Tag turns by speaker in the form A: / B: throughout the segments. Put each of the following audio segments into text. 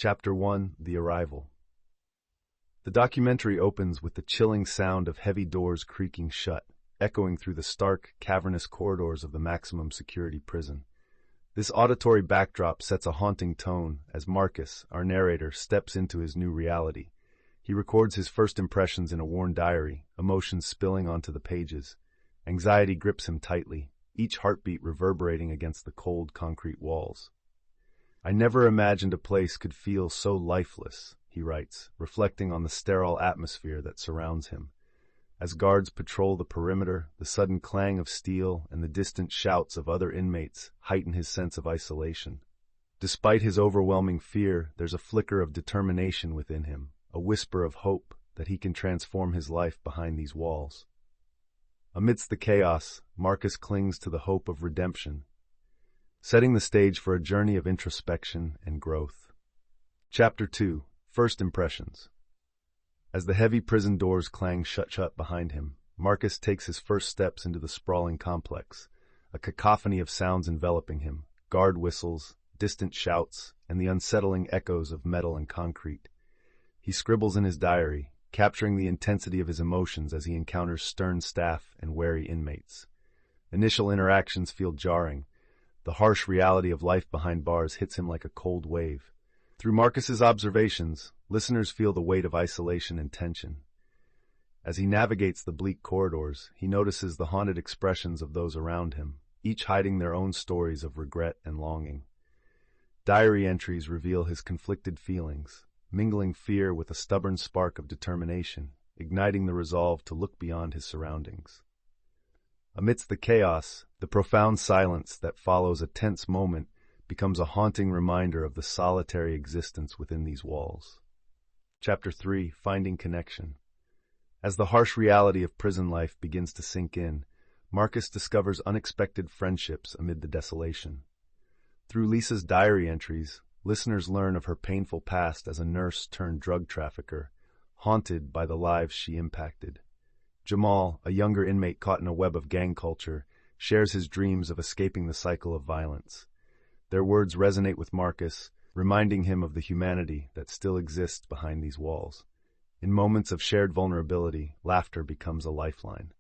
A: Chapter 1: The Arrival. The documentary opens with the chilling sound of heavy doors creaking shut, echoing through the stark, cavernous corridors of the maximum security prison. This auditory backdrop sets a haunting tone as Marcus, our narrator, steps into his new reality. He records his first impressions in a worn diary, emotions spilling onto the pages. Anxiety grips him tightly, each heartbeat reverberating against the cold concrete walls. "I never imagined a place could feel so lifeless," he writes, reflecting on the sterile atmosphere that surrounds him. As guards patrol the perimeter, the sudden clang of steel and the distant shouts of other inmates heighten his sense of isolation. Despite his overwhelming fear, there's a flicker of determination within him, a whisper of hope that he can transform his life behind these walls. Amidst the chaos, Marcus clings to the hope of redemption, setting the stage for a journey of introspection and growth. Chapter 2: First Impressions. As the heavy prison doors clang shut behind him, Marcus takes his first steps into the sprawling complex, a cacophony of sounds enveloping him, guard whistles, distant shouts, and the unsettling echoes of metal and concrete. He scribbles in his diary, capturing the intensity of his emotions as he encounters stern staff and wary inmates. Initial interactions feel jarring. The harsh reality of life behind bars hits him like a cold wave. Through Marcus's observations, listeners feel the weight of isolation and tension. As he navigates the bleak corridors, he notices the haunted expressions of those around him, each hiding their own stories of regret and longing. Diary entries reveal his conflicted feelings, mingling fear with a stubborn spark of determination, igniting the resolve to look beyond his surroundings. Amidst the chaos, the profound silence that follows a tense moment becomes a haunting reminder of the solitary existence within these walls. Chapter 3: Finding Connection. As the harsh reality of prison life begins to sink in, Marcus discovers unexpected friendships amid the desolation. Through Lisa's diary entries, listeners learn of her painful past as a nurse-turned-drug trafficker, haunted by the lives she impacted. Jamal, a younger inmate caught in a web of gang culture, shares his dreams of escaping the cycle of violence. Their words resonate with Marcus, reminding him of the humanity that still exists behind these walls. In moments of shared vulnerability, laughter becomes a lifeline.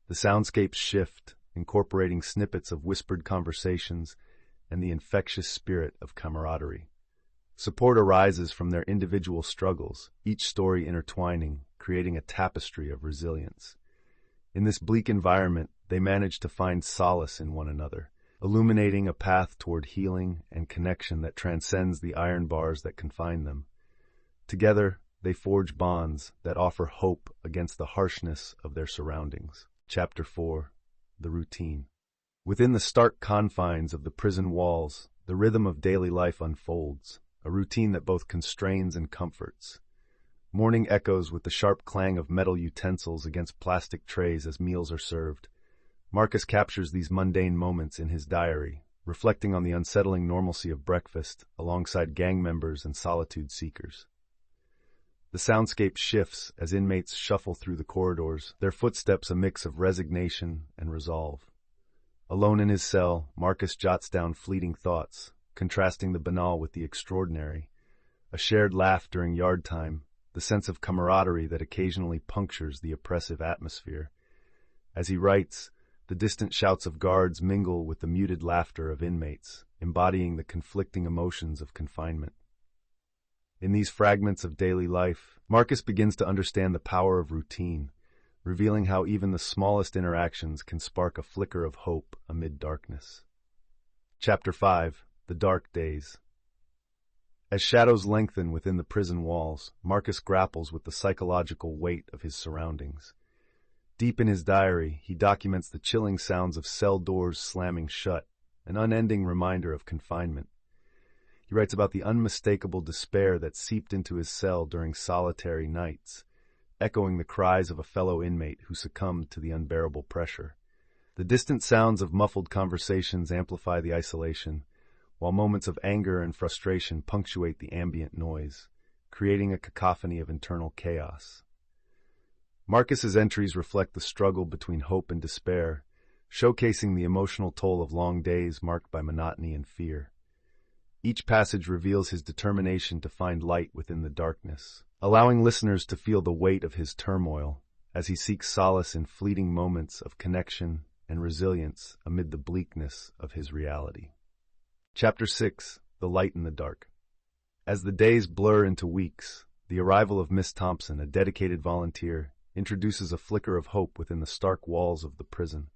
A: The soundscapes shift, incorporating snippets of whispered conversations and the infectious spirit of camaraderie. Support arises from their individual struggles, each story intertwining, creating a tapestry of resilience. In this bleak environment, they manage to find solace in one another, illuminating a path toward healing and connection that transcends the iron bars that confine them. Together, they forge bonds that offer hope against the harshness of their surroundings. Chapter 4: The Routine. Within the stark confines of the prison walls, the rhythm of daily life unfolds, a routine that both constrains and comforts. Morning echoes with the sharp clang of metal utensils against plastic trays as meals are served. Marcus captures these mundane moments in his diary, reflecting on the unsettling normalcy of breakfast alongside gang members and solitude seekers. The soundscape shifts as inmates shuffle through the corridors, their footsteps a mix of resignation and resolve. Alone in his cell, Marcus jots down fleeting thoughts, contrasting the banal with the extraordinary. A shared laugh during yard time, the sense of camaraderie that occasionally punctures the oppressive atmosphere. As he writes, the distant shouts of guards mingle with the muted laughter of inmates, embodying the conflicting emotions of confinement. In these fragments of daily life, Marcus begins to understand the power of routine, revealing how even the smallest interactions can spark a flicker of hope amid darkness. Chapter 5: The Dark Days. As shadows lengthen within the prison walls, Marcus grapples with the psychological weight of his surroundings. Deep in his diary, he documents the chilling sounds of cell doors slamming shut, an unending reminder of confinement. He writes about the unmistakable despair that seeped into his cell during solitary nights, echoing the cries of a fellow inmate who succumbed to the unbearable pressure. The distant sounds of muffled conversations amplify the isolation, while moments of anger and frustration punctuate the ambient noise, creating a cacophony of internal chaos. Marcus's entries reflect the struggle between hope and despair, showcasing the emotional toll of long days marked by monotony and fear. Each passage reveals his determination to find light within the darkness, allowing listeners to feel the weight of his turmoil as he seeks solace in fleeting moments of connection and resilience amid the bleakness of his reality. Chapter 6. The Light in the Dark. As the days blur into weeks, the arrival of Miss Thompson, a dedicated volunteer, introduces a flicker of hope within the stark walls of the prison.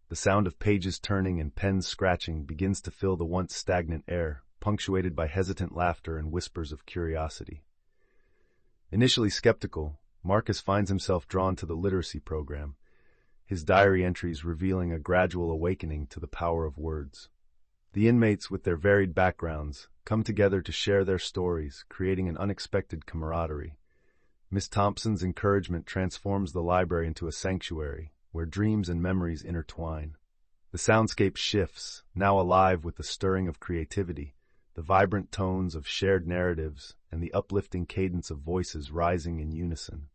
A: The sound of pages turning and pens scratching begins to fill the once stagnant air, punctuated by hesitant laughter and whispers of curiosity. Initially skeptical, Marcus finds himself drawn to the literacy program, his diary entries revealing a gradual awakening to the power of words. The inmates, with their varied backgrounds, come together to share their stories, creating an unexpected camaraderie. Miss Thompson's encouragement transforms the library into a sanctuary, where dreams and memories intertwine. The soundscape shifts, now alive with the stirring of creativity, the vibrant tones of shared narratives, and the uplifting cadence of voices rising in unison.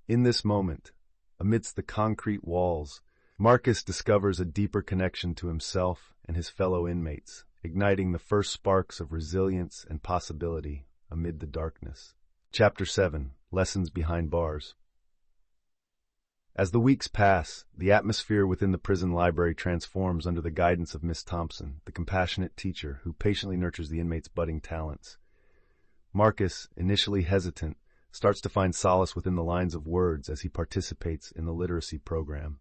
A: In this moment, amidst the concrete walls, Marcus discovers a deeper connection to himself and his fellow inmates, igniting the first sparks of resilience and possibility amid the darkness. Chapter 7. Lessons Behind Bars. As the weeks pass, the atmosphere within the prison library transforms under the guidance of Miss Thompson, the compassionate teacher who patiently nurtures the inmates' budding talents. Marcus, initially hesitant, starts to find solace within the lines of words as he participates in the literacy program.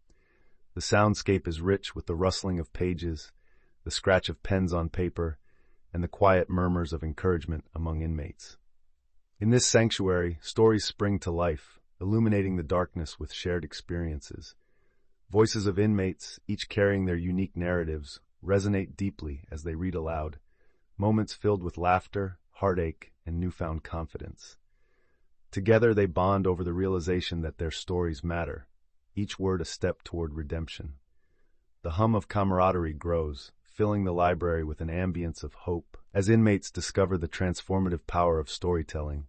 A: The soundscape is rich with the rustling of pages, the scratch of pens on paper, and the quiet murmurs of encouragement among inmates. In this sanctuary, stories spring to life, illuminating the darkness with shared experiences. Voices of inmates, each carrying their unique narratives, resonate deeply as they read aloud, moments filled with laughter, heartache, and newfound confidence. Together they bond over the realization that their stories matter, each word a step toward redemption. The hum of camaraderie grows, filling the library with an ambience of hope, as inmates discover the transformative power of storytelling,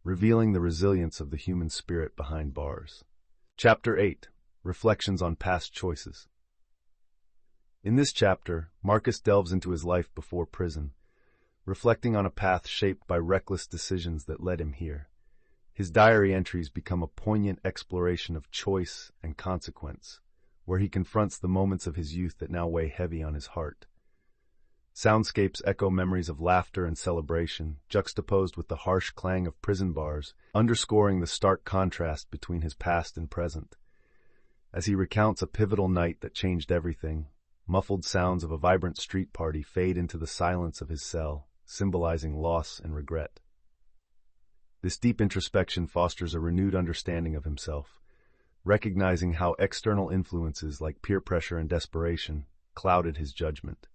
A: revealing the resilience of the human spirit behind bars. Chapter 8. Reflections on Past Choices. In this chapter, Marcus delves into his life before prison, reflecting on a path shaped by reckless decisions that led him here. His diary entries become a poignant exploration of choice and consequence, where he confronts the moments of his youth that now weigh heavy on his heart. Soundscapes echo memories of laughter and celebration, juxtaposed with the harsh clang of prison bars, underscoring the stark contrast between his past and present. As he recounts a pivotal night that changed everything, muffled sounds of a vibrant street party fade into the silence of his cell, symbolizing loss and regret. This deep introspection fosters a renewed understanding of himself, recognizing how external influences like peer pressure and desperation clouded his judgment.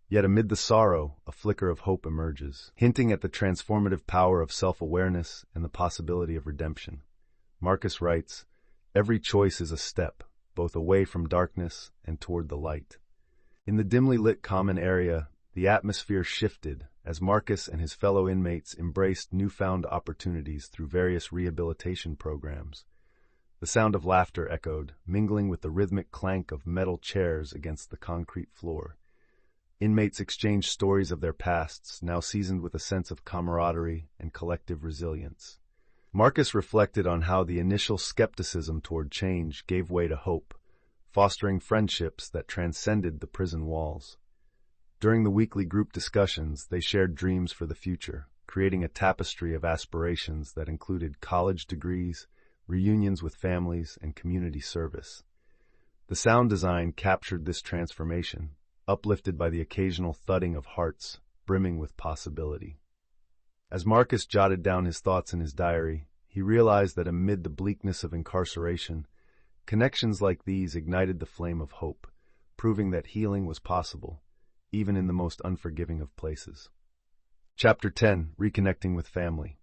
A: Yet amid the sorrow, a flicker of hope emerges, hinting at the transformative power of self-awareness and the possibility of redemption. Marcus writes, "Every choice is a step, both away from darkness and toward the light." In the dimly lit common area, the atmosphere shifted as Marcus and his fellow inmates embraced newfound opportunities through various rehabilitation programs. The sound of laughter echoed, mingling with the rhythmic clank of metal chairs against the concrete floor. Inmates exchanged stories of their pasts, now seasoned with a sense of camaraderie and collective resilience. Marcus reflected on how the initial skepticism toward change gave way to hope, fostering friendships that transcended the prison walls. During the weekly group discussions, they shared dreams for the future, creating a tapestry of aspirations that included college degrees, reunions with families, and community service. The sound design captured this transformation, uplifted by the occasional thudding of hearts brimming with possibility. As Marcus jotted down his thoughts in his diary, he realized that amid the bleakness of incarceration, connections like these ignited the flame of hope, proving that healing was possible, even in the most unforgiving of places. Chapter 10. Reconnecting with Family.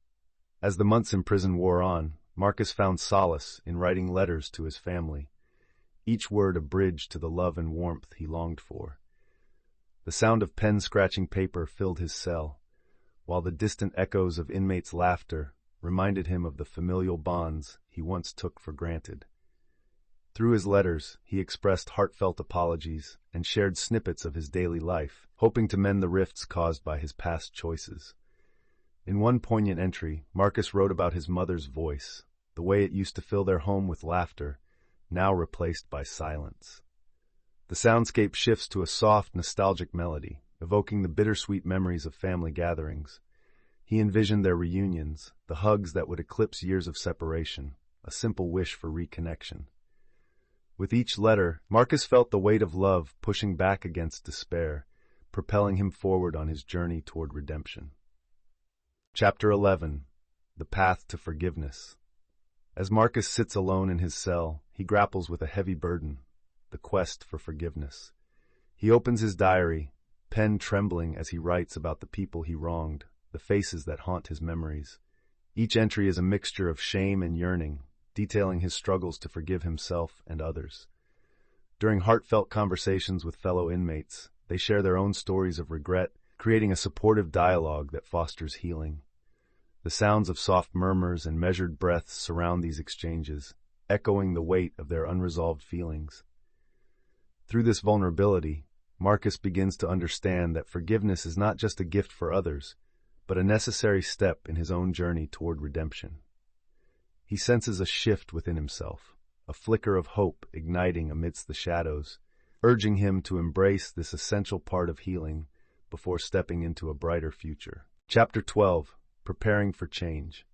A: As the months in prison wore on, Marcus found solace in writing letters to his family, each word a bridge to the love and warmth he longed for. The sound of pen scratching paper filled his cell, while the distant echoes of inmates' laughter reminded him of the familial bonds he once took for granted. Through his letters, he expressed heartfelt apologies and shared snippets of his daily life, hoping to mend the rifts caused by his past choices. In one poignant entry, Marcus wrote about his mother's voice, the way it used to fill their home with laughter, now replaced by silence. The soundscape shifts to a soft, nostalgic melody, evoking the bittersweet memories of family gatherings. He envisioned their reunions, the hugs that would eclipse years of separation, a simple wish for reconnection. With each letter, Marcus felt the weight of love pushing back against despair, propelling him forward on his journey toward redemption. Chapter 11. The Path to Forgiveness. As Marcus sits alone in his cell, he grapples with a heavy burden, the quest for forgiveness. He opens his diary, pen trembling as he writes about the people he wronged, the faces that haunt his memories. Each entry is a mixture of shame and yearning, detailing his struggles to forgive himself and others. During heartfelt conversations with fellow inmates, they share their own stories of regret, creating a supportive dialogue that fosters healing. The sounds of soft murmurs and measured breaths surround these exchanges, echoing the weight of their unresolved feelings. Through this vulnerability, Marcus begins to understand that forgiveness is not just a gift for others, but a necessary step in his own journey toward redemption. He senses a shift within himself, a flicker of hope igniting amidst the shadows, urging him to embrace this essential part of healing before stepping into a brighter future. Chapter 12. Preparing for Change.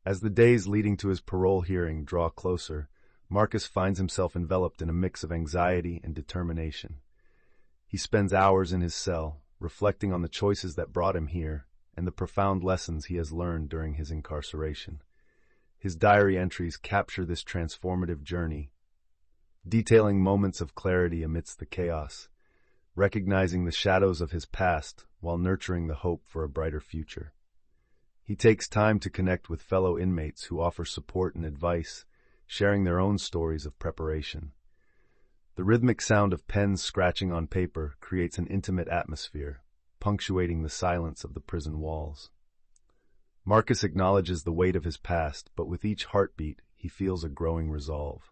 A: As the days leading to his parole hearing draw closer, Marcus finds himself enveloped in a mix of anxiety and determination. He spends hours in his cell, reflecting on the choices that brought him here and the profound lessons he has learned during his incarceration. His diary entries capture this transformative journey, detailing moments of clarity amidst the chaos, recognizing the shadows of his past while nurturing the hope for a brighter future. He takes time to connect with fellow inmates who offer support and advice, sharing their own stories of preparation. The rhythmic sound of pens scratching on paper creates an intimate atmosphere, punctuating the silence of the prison walls. Marcus acknowledges the weight of his past, but with each heartbeat, he feels a growing resolve.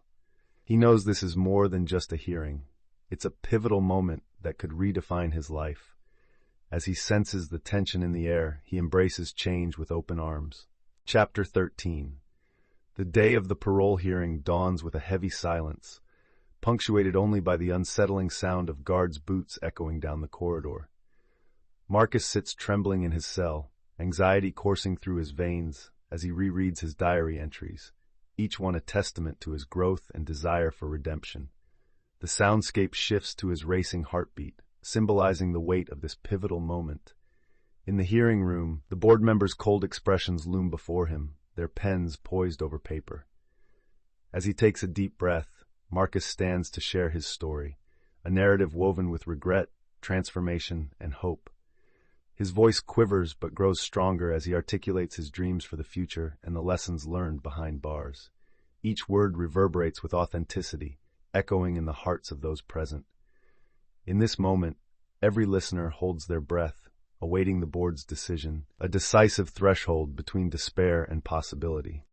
A: He knows this is more than just a hearing. It's a pivotal moment that could redefine his life. As he senses the tension in the air, he embraces change with open arms. Chapter 13. The day of the parole hearing dawns with a heavy silence, punctuated only by the unsettling sound of guards' boots echoing down the corridor. Marcus sits trembling in his cell, anxiety coursing through his veins as he rereads his diary entries, each one a testament to his growth and desire for redemption. The soundscape shifts to his racing heartbeat, symbolizing the weight of this pivotal moment. In the hearing room, the board members' cold expressions loom before him, their pens poised over paper. As he takes a deep breath, Marcus stands to share his story, a narrative woven with regret, transformation, and hope. His voice quivers but grows stronger as he articulates his dreams for the future and the lessons learned behind bars. Each word reverberates with authenticity, echoing in the hearts of those present. In this moment, every listener holds their breath, awaiting the board's decision, a decisive threshold between despair and possibility.